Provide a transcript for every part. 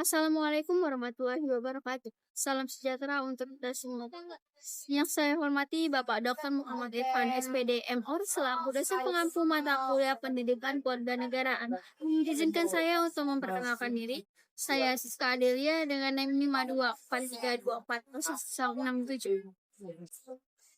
Assalamualaikum warahmatullahi wabarakatuh. Salam sejahtera untuk kita semua. Yang saya hormati Bapak Dr. Muhammad Irfan, SPD MOr, selaku dosen pengampu mata kuliah pendidikan kewarganegaraan. Izinkan saya untuk memperkenalkan diri. Saya Siska Adelia dengan NIM 524324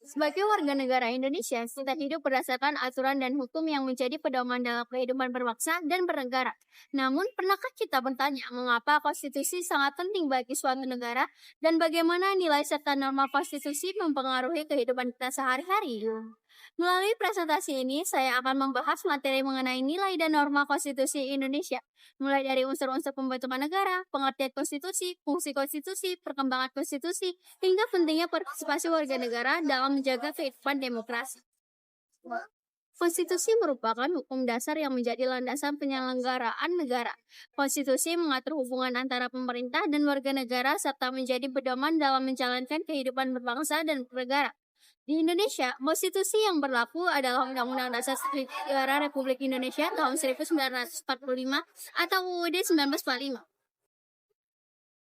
Sebagai warga negara Indonesia, kita hidup berdasarkan aturan dan hukum yang menjadi pedoman dalam kehidupan berbangsa dan bernegara. Namun, pernahkah kita bertanya mengapa konstitusi sangat penting bagi suatu negara dan bagaimana nilai serta norma konstitusi mempengaruhi kehidupan kita sehari-hari? Melalui presentasi ini, saya akan membahas materi mengenai nilai dan norma konstitusi Indonesia, mulai dari unsur-unsur pembentukan negara, pengertian konstitusi, fungsi konstitusi, perkembangan konstitusi, hingga pentingnya partisipasi warga negara dalam menjaga kehidupan demokrasi. Konstitusi merupakan hukum dasar yang menjadi landasan penyelenggaraan negara. Konstitusi mengatur hubungan antara pemerintah dan warga negara serta menjadi pedoman dalam menjalankan kehidupan berbangsa dan bernegara. Di Indonesia, konstitusi yang berlaku adalah Undang-Undang Dasar Negara Republik Indonesia tahun 1945 atau UUD 1945.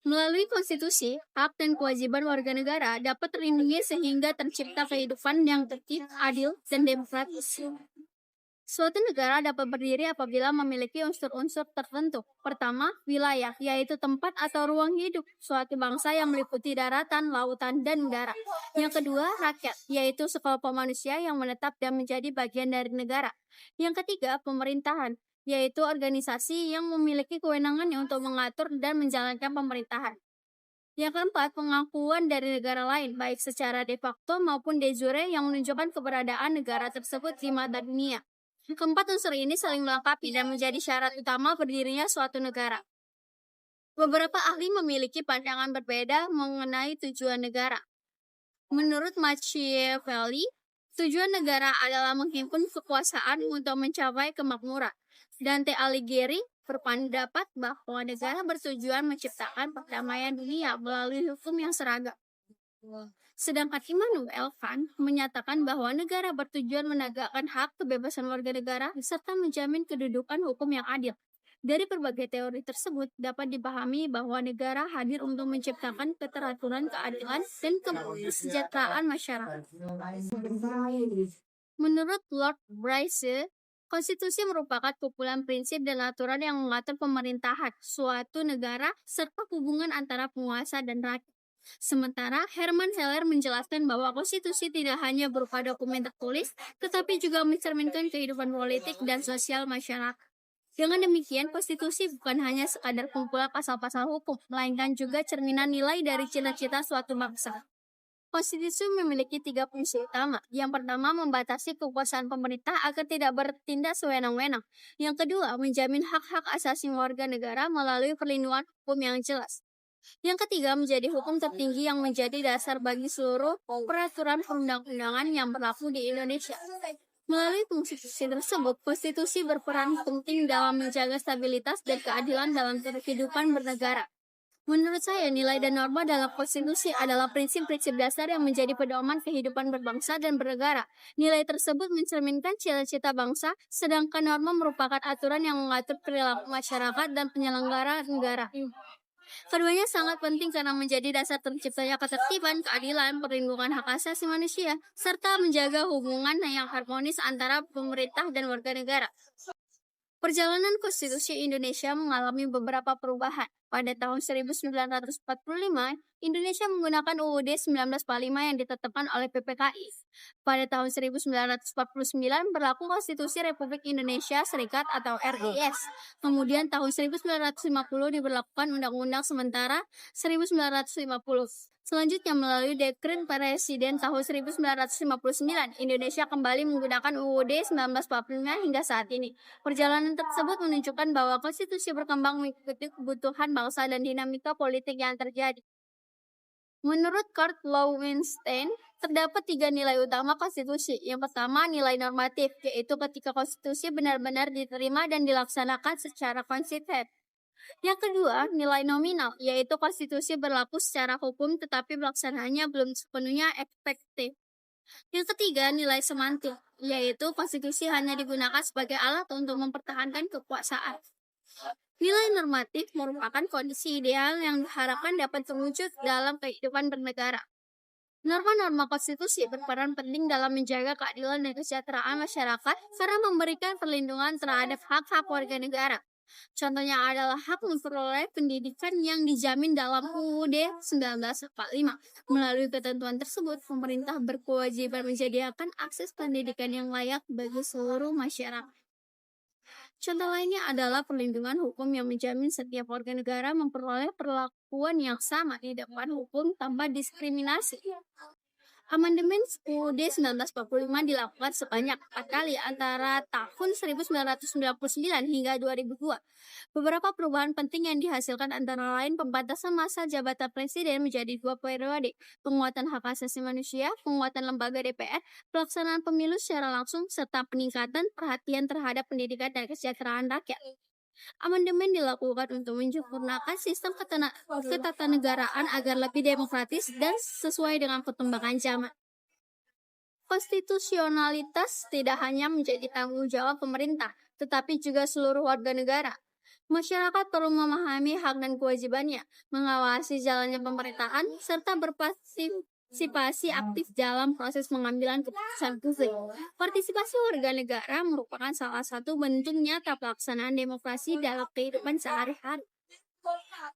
Melalui konstitusi, hak dan kewajiban warga negara dapat terlindungi sehingga tercipta kehidupan yang tertib, adil, dan demokratis. Suatu negara dapat berdiri apabila memiliki unsur-unsur tertentu. Pertama, wilayah, yaitu tempat atau ruang hidup suatu bangsa yang meliputi daratan, lautan, dan udara. Yang kedua, rakyat, yaitu sekelompok manusia yang menetap dan menjadi bagian dari negara. Yang ketiga, pemerintahan, yaitu organisasi yang memiliki kewenangan untuk mengatur dan menjalankan pemerintahan. Yang keempat, pengakuan dari negara lain, baik secara de facto maupun de jure yang menunjukkan keberadaan negara tersebut di mata dunia. Keempat unsur ini saling melengkapi dan menjadi syarat utama berdirinya suatu negara. Beberapa ahli memiliki pandangan berbeda mengenai tujuan negara. Menurut Machiavelli, tujuan negara adalah menghimpun kekuasaan untuk mencapai kemakmuran. Dante Alighieri berpendapat bahwa negara bertujuan menciptakan perdamaian dunia melalui hukum yang seragam. Sedangkan Immanuel Kant menyatakan bahwa negara bertujuan menegakkan hak kebebasan warga negara serta menjamin kedudukan hukum yang adil. Dari berbagai teori tersebut dapat dipahami bahwa negara hadir untuk menciptakan keteraturan, keadilan, dan kesejahteraan masyarakat. Menurut Lord Bryce, konstitusi merupakan kumpulan prinsip dan aturan yang mengatur pemerintahan suatu negara serta hubungan antara penguasa dan rakyat. Sementara Herman Heller menjelaskan bahwa konstitusi tidak hanya berupa dokumen tertulis, tetapi juga mencerminkan kehidupan politik dan sosial masyarakat. Dengan demikian, konstitusi bukan hanya sekadar kumpulan pasal-pasal hukum, melainkan juga cerminan nilai dari cita-cita suatu bangsa. Konstitusi memiliki 3 fungsi utama. Yang pertama, membatasi kekuasaan pemerintah agar tidak bertindak sewenang-wenang. Yang kedua, menjamin hak-hak asasi warga negara melalui perlindungan hukum yang jelas. Yang ketiga, menjadi hukum tertinggi yang menjadi dasar bagi seluruh peraturan perundang-undangan yang berlaku di Indonesia. Melalui fungsi tersebut, konstitusi berperan penting dalam menjaga stabilitas dan keadilan dalam kehidupan bernegara. Menurut saya, nilai dan norma dalam konstitusi adalah prinsip-prinsip dasar yang menjadi pedoman kehidupan berbangsa dan bernegara. Nilai tersebut mencerminkan cita-cita bangsa, sedangkan norma merupakan aturan yang mengatur perilaku masyarakat dan penyelenggara negara. Keduanya sangat penting karena menjadi dasar terciptanya ketertiban, keadilan, perlindungan hak asasi manusia, serta menjaga hubungan yang harmonis antara pemerintah dan warga negara. Perjalanan konstitusi Indonesia mengalami beberapa perubahan. Pada tahun 1945, Indonesia menggunakan UUD 1945 yang ditetapkan oleh PPKI. Pada tahun 1949 berlaku Konstitusi Republik Indonesia Serikat atau RIS. Kemudian tahun 1950 diberlakukan Undang-Undang Sementara 1950. Selanjutnya melalui Dekret Presiden tahun 1959, Indonesia kembali menggunakan UUD 1945 hingga saat ini. Perjalanan tersebut menunjukkan bahwa konstitusi berkembang mengikuti kebutuhan bangsa dan dinamika politik yang terjadi. Menurut Kurt Loewenstein, terdapat 3 nilai utama konstitusi. Yang pertama, nilai normatif, yaitu ketika konstitusi benar-benar diterima dan dilaksanakan secara konsisten. Yang kedua, nilai nominal, yaitu konstitusi berlaku secara hukum tetapi pelaksanaannya belum sepenuhnya efektif. Yang ketiga, nilai semantik, yaitu konstitusi hanya digunakan sebagai alat untuk mempertahankan kekuasaan. Nilai normatif merupakan kondisi ideal yang diharapkan dapat terwujud dalam kehidupan bernegara. Norma-norma konstitusi berperan penting dalam menjaga keadilan dan kesejahteraan masyarakat karena memberikan perlindungan terhadap hak-hak warga negara. Contohnya adalah hak memperoleh pendidikan yang dijamin dalam UUD 1945. Melalui ketentuan tersebut, pemerintah berkewajiban menyediakan akses pendidikan yang layak bagi seluruh masyarakat. Contoh lainnya adalah perlindungan hukum yang menjamin setiap warga negara memperoleh perlakuan yang sama di depan hukum tanpa diskriminasi. Amandemen UUD 1945 dilakukan sebanyak 4 kali antara tahun 1999 hingga 2002. Beberapa perubahan penting yang dihasilkan antara lain pembatasan masa jabatan presiden menjadi 2 periode, penguatan hak asasi manusia, penguatan lembaga DPR, pelaksanaan pemilu secara langsung, serta peningkatan perhatian terhadap pendidikan dan kesejahteraan rakyat. Amandemen dilakukan untuk menyempurnakan sistem ketatanegaraan agar lebih demokratis dan sesuai dengan perkembangan zaman. Konstitusionalitas tidak hanya menjadi tanggung jawab pemerintah, tetapi juga seluruh warga negara. Masyarakat perlu memahami hak dan kewajibannya, mengawasi jalannya pemerintahan, serta berpartisipasi aktif dalam proses pengambilan keputusan publik. Partisipasi warga negara merupakan salah satu bentuk nyata pelaksanaan demokrasi dalam kehidupan sehari-hari.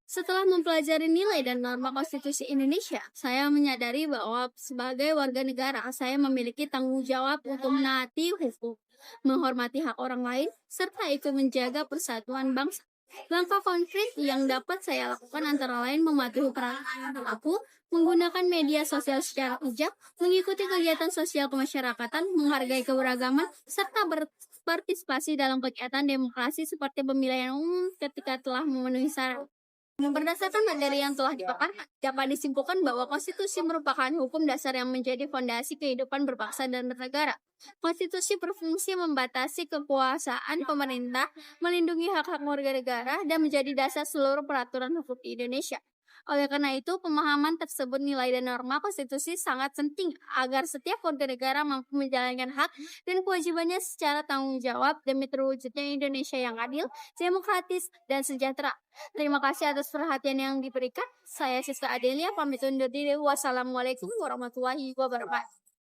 Setelah mempelajari nilai dan norma konstitusi Indonesia, saya menyadari bahwa sebagai warga negara, saya memiliki tanggung jawab untuk menaati hukum, menghormati hak orang lain, serta ikut menjaga persatuan bangsa. Langkah konkret yang dapat saya lakukan antara lain mematuhi peraturan berlaku, menggunakan media sosial secara bijak, mengikuti kegiatan sosial kemasyarakatan, menghargai keberagaman, serta berpartisipasi dalam kegiatan demokrasi seperti pemilihan umum ketika telah memenuhi syarat. Berdasarkan materi yang telah dipaparkan, dapat disimpulkan bahwa konstitusi merupakan hukum dasar yang menjadi fondasi kehidupan berbangsa dan bernegara. Konstitusi berfungsi membatasi kekuasaan pemerintah, melindungi hak-hak warga negara, dan menjadi dasar seluruh peraturan hukum di Indonesia. Oleh karena itu, pemahaman tersebut nilai dan norma konstitusi sangat penting agar setiap warga negara mampu menjalankan hak dan kewajibannya secara tanggung jawab demi terwujudnya Indonesia yang adil, demokratis, dan sejahtera. Terima kasih atas perhatian yang diberikan. Saya Siska Adelia, pamit undur diri. Wassalamualaikum warahmatullahi wabarakatuh.